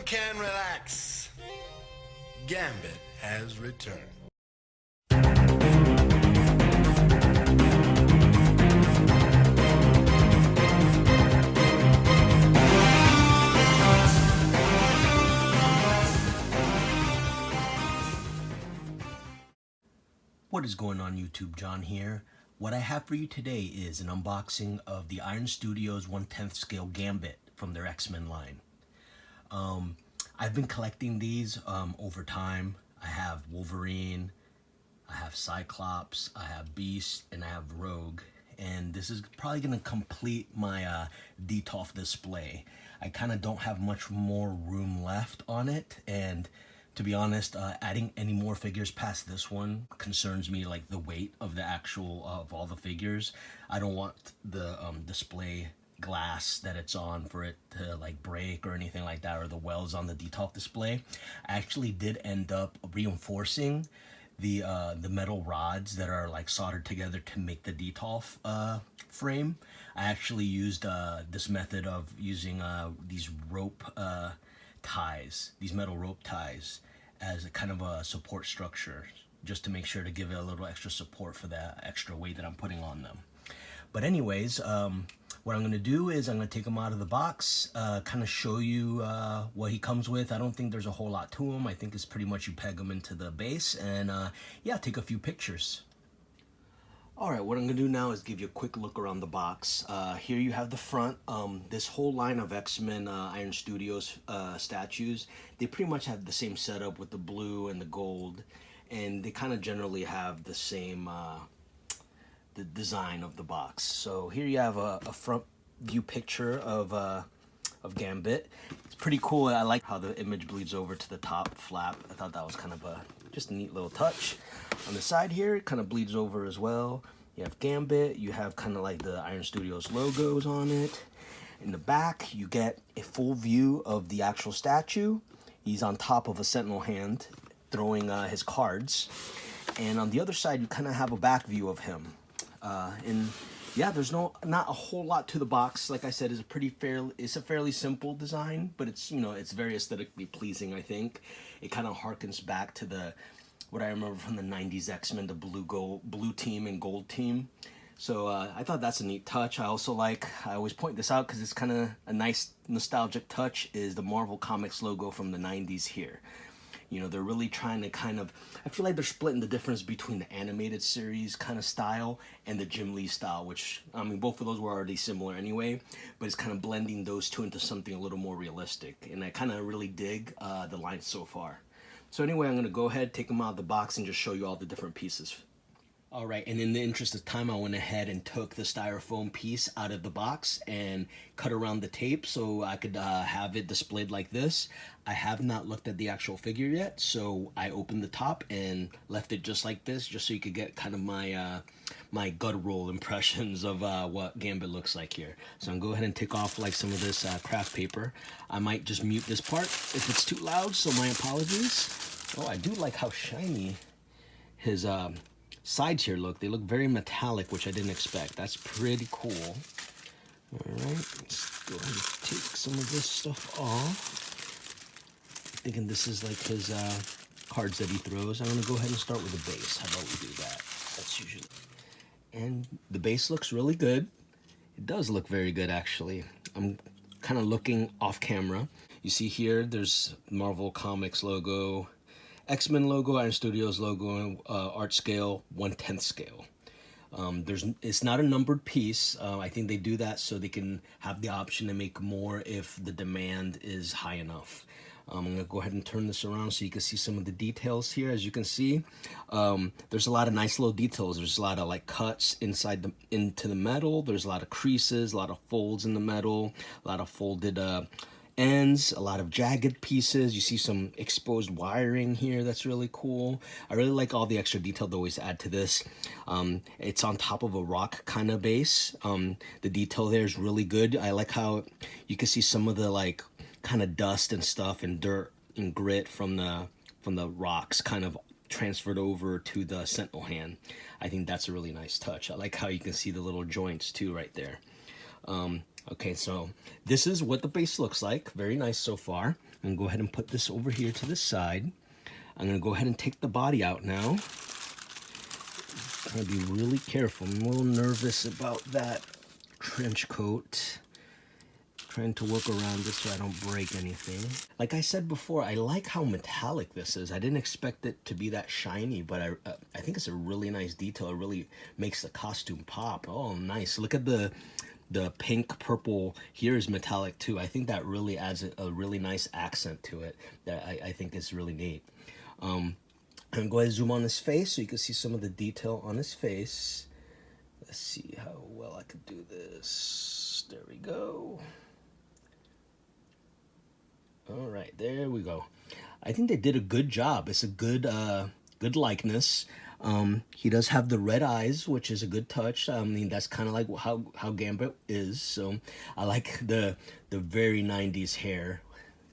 can relax. Gambit has returned. What is going on YouTube? John here. What I have for you today is an unboxing of the Iron Studios 1/10 scale Gambit from their X-Men line. I've been collecting these over time. I have Wolverine, I have Cyclops, I have Beast, and I have Rogue. And this is probably going to complete my DTOF display. I kind of don't have much more room left on it, and to be honest, adding any more figures past this one concerns me, like the weight of the actual of all the figures. I don't want the display glass that it's on for it to like break or anything like that, or the wells on the DTOF display. I actually did end up reinforcing the metal rods that are like soldered together to make the DTOF frame. I actually used this method of using these rope ties, these metal rope ties, as a kind of a support structure, just to make sure to give it a little extra support for that extra weight that I'm putting on them. But anyways, what I'm going to do is I'm going to take him out of the box, kind of show you what he comes with. I don't think there's a whole lot to him. I think it's pretty much you peg him into the base and yeah, take a few pictures. Alright, what I'm going to do now is give you a quick look around the box. Here you have the front. This whole line of X-Men Iron Studios statues, they pretty much have the same setup with the blue and the gold, and they kind of generally have the same the design of the box. So here you have a front view picture of Gambit. It's pretty cool. I like how the image bleeds over to the top flap. I thought that was kind of just a neat little touch. On the side here, it kind of bleeds over as well. You have Gambit, you have kind of like the Iron Studios logos on it. In the back, you get a full view of the actual statue. He's on top of a sentinel hand, throwing his cards. And on the other side, you kind of have a back view of him. And yeah, there's not a whole lot to the box. Like I said, it's a fairly simple design, but it's, you know, it's very aesthetically pleasing, I think. It kind of harkens back to what I remember from the 90s X-Men, the blue team and gold team. So I thought that's a neat touch. I always point this out because it's kind of a nice nostalgic touch, is the Marvel Comics logo from the 90s here. You know, they're really trying to I feel like they're splitting the difference between the animated series kind of style and the Jim Lee style, which, I mean, both of those were already similar anyway, but it's kind of blending those two into something a little more realistic. And I kind of really dig the line so far. So anyway, I'm going to go ahead, take them out of the box, and just show you all the different pieces. Alright, and in the interest of time, I went ahead and took the styrofoam piece out of the box and cut around the tape so I could have it displayed like this. I have not looked at the actual figure yet, so I opened the top and left it just like this, just so you could get kind of my my guttural impressions of what Gambit looks like here. So I'm going to go ahead and take off like some of this craft paper. I might just mute this part if it's too loud, so my apologies. Oh, I do like how shiny his sides here look. They look very metallic, which I didn't expect. That's pretty cool. Alright, let's go ahead and take some of this stuff off. Thinking this is like his cards that he throws. I'm going to go ahead and start with the base. How about we do that? That's usually... And the base looks really good. It does look very good, actually. I'm kind of looking off camera. You see here, there's Marvel Comics logo, X-Men logo, Iron Studios logo, art scale, 1/10 scale. It's not a numbered piece. I think they do that so they can have the option to make more if the demand is high enough. I'm going to go ahead and turn this around so you can see some of the details here. As you can see, there's a lot of nice little details. There's a lot of like cuts into the metal. There's a lot of creases, a lot of folds in the metal, a lot of folded ends, a lot of jagged pieces. You see some exposed wiring here. That's really cool. I really like all the extra detail they always add to this. It's on top of a rock kind of base. The detail there is really good. I like how you can see some of the like kind of dust and stuff and dirt and grit from the rocks kind of transferred over to the sentinel hand. I think that's a really nice touch. I like how you can see the little joints too right there. Okay, so this is what the base looks like. Very nice so far. I'm gonna go ahead and put this over here to the side. I'm gonna go ahead and take the body out now. I'm gonna be really careful. I'm a little nervous about that trench coat. Trying to work around this so I don't break anything. Like I said before, I like how metallic this is. I didn't expect it to be that shiny, but I think it's a really nice detail. It really makes the costume pop. Oh, nice. Look at the pink purple here is metallic too. I think that really adds a really nice accent to it that I think is really neat. I'm gonna go ahead and zoom on his face so you can see some of the detail on his face. Let's see how well I can do this. There we go. All right, there we go. I think they did a good job. It's a good good likeness. He does have the red eyes, which is a good touch. I mean, that's kind of like how Gambit is. So I like the very 90s hair,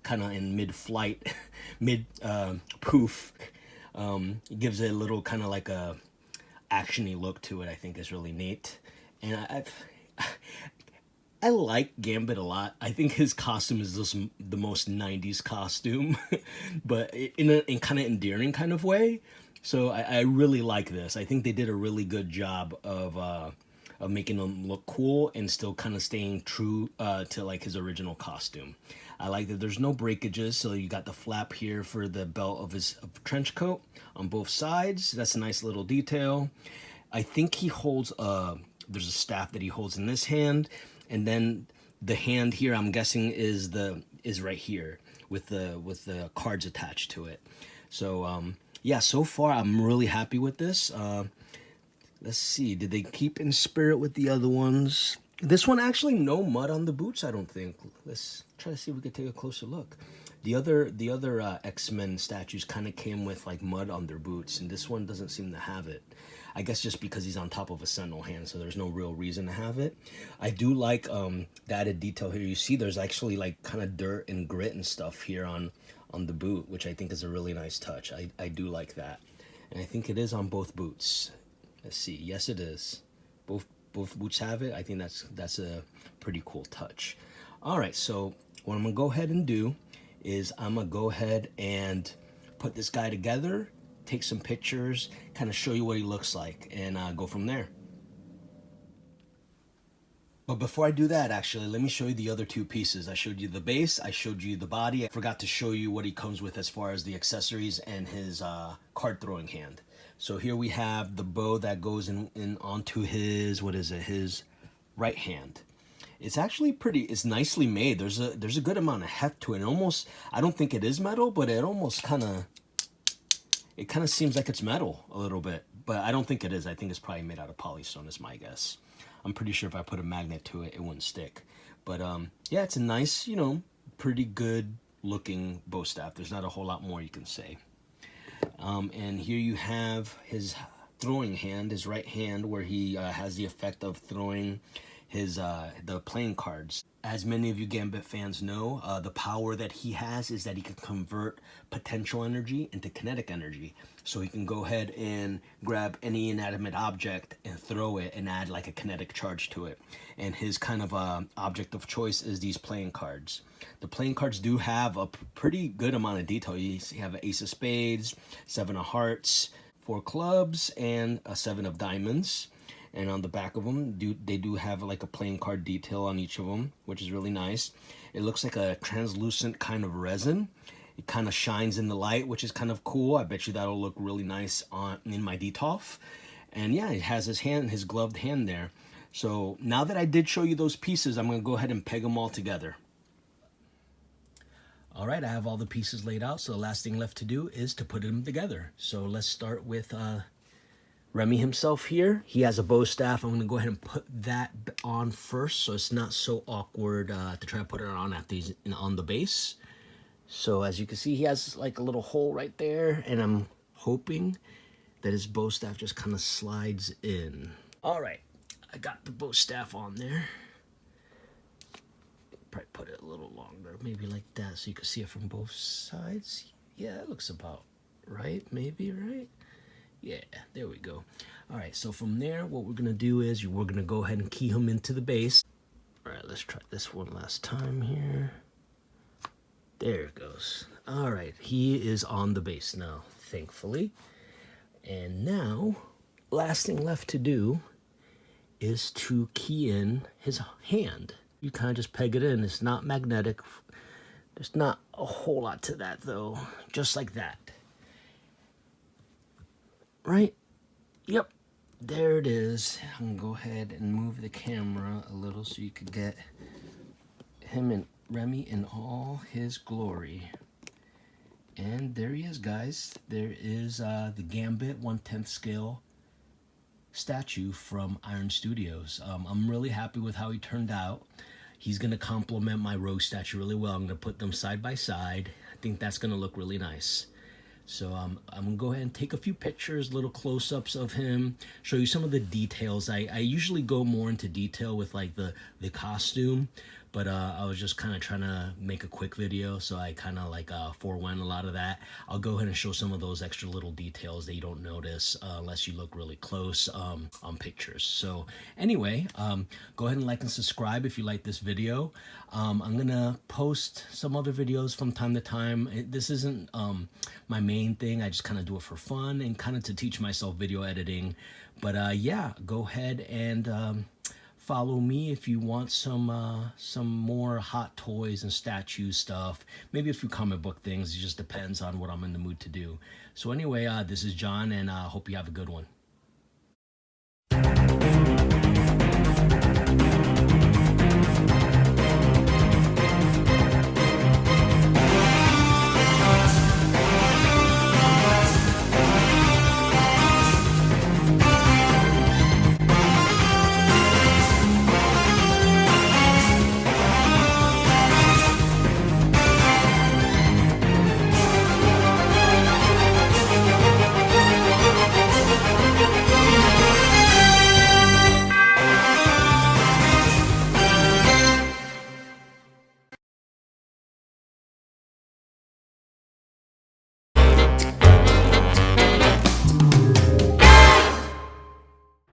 kind of in mid-flight, poof. It gives it a little kind of like a actiony look to it. I think is really neat. And I like Gambit a lot. I think his costume is just the most 90s costume, but in a kind of endearing kind of way. So I really like this. I think they did a really good job of making him look cool and still kind of staying true to like his original costume. I like that there's no breakages, so you got the flap here for the belt of his trench coat on both sides. That's a nice little detail. I think he holds there's a staff that he holds in this hand. And then the hand here, I'm guessing, is right here with the cards attached to it. So yeah, so far I'm really happy with this. Let's see, did they keep in spirit with the other ones? This one actually no mud on the boots, I don't think. Let's try to see if we could take a closer look. The other X-Men statues kind of came with like mud on their boots, and this one doesn't seem to have it. I guess just because he's on top of a sentinel hand, so there's no real reason to have it. I do like the added detail here. You see there's actually like kind of dirt and grit and stuff here on the boot, which I think is a really nice touch. I do like that. And I think it is on both boots. Let's see. Yes, it is. Both boots have it. I think that's a pretty cool touch. All right, so what I'm gonna go ahead and do is I'm gonna go ahead and put this guy together, take some pictures, kind of show you what he looks like, and go from there. But before I do that, actually, let me show you the other two pieces. I showed you the base, I showed you the body. I forgot to show you what he comes with as far as the accessories and his card throwing hand. So here we have the bow that goes in onto his, what is it, his right hand. It's actually it's nicely made. There's a good amount of heft to it. Almost, I don't think it is metal, but it almost kind of seems like it's metal a little bit, but I don't think it is. I think it's probably made out of polystone is my guess. I'm pretty sure if I put a magnet to it, it wouldn't stick. But yeah, it's a nice, pretty good looking bow staff. There's not a whole lot more you can say. And here you have his throwing hand, his right hand, where he has the effect of throwing his the playing cards. As many of you Gambit fans know, the power that he has is that he can convert potential energy into kinetic energy. So he can go ahead and grab any inanimate object and throw it and add like a kinetic charge to it. And his kind of object of choice is these playing cards. The playing cards do have a pretty good amount of detail. You have an ace of spades, 7 of hearts, 4 clubs, and a 7 of diamonds. And on the back of them, they do have like a playing card detail on each of them, which is really nice. It looks like a translucent kind of resin. It kind of shines in the light, which is kind of cool. I bet you that'll look really nice in my Detolf. And yeah, it has his gloved hand there. So now that I did show you those pieces, I'm going to go ahead and peg them all together. All right, I have all the pieces laid out, so the last thing left to do is to put them together. So let's start with Remy himself here. He has a bow staff. I'm going to go ahead and put that on first so it's not so awkward to try to put it on after he's on the base. So as you can see, he has like a little hole right there, and I'm hoping that his bow staff just kind of slides in. All right, I got the bow staff on there. Probably put it a little longer, maybe like that, so you can see it from both sides. Yeah, it looks about right, maybe, right? Yeah, there we go. All right, so from there, what we're gonna do is we're gonna go ahead and key him into the base. All right, let's try this one last time here. There it goes. All right, he is on the base now, thankfully. And now, last thing left to do is to key in his hand. You kind of just peg it in. It's not magnetic. There's not a whole lot to that though. Just like that. Right? Yep. There it is. I'm gonna go ahead and move the camera a little so you could get him and Remy in all his glory. And there he is, guys. There is the Gambit 1/10 scale statue from Iron Studios. I'm really happy with how he turned out. He's gonna complement my Rogue statue really well. I'm gonna put them side by side. I think that's gonna look really nice. So I'm gonna go ahead and take a few pictures, little close-ups of him, show you some of the details. I usually go more into detail with like the costume, but I was just kind of trying to make a quick video, so I kind of like forewent a lot of that. I'll go ahead and show some of those extra little details that you don't notice unless you look really close on pictures. So anyway, go ahead and like and subscribe if you like this video. I'm gonna post some other videos from time to time. This isn't my main thing. I just kind of do it for fun and kind of to teach myself video editing. But yeah, go ahead and follow me if you want some more hot toys and statue stuff. Maybe a few comic book things. It just depends on what I'm in the mood to do. So anyway, this is John, and I hope you have a good one.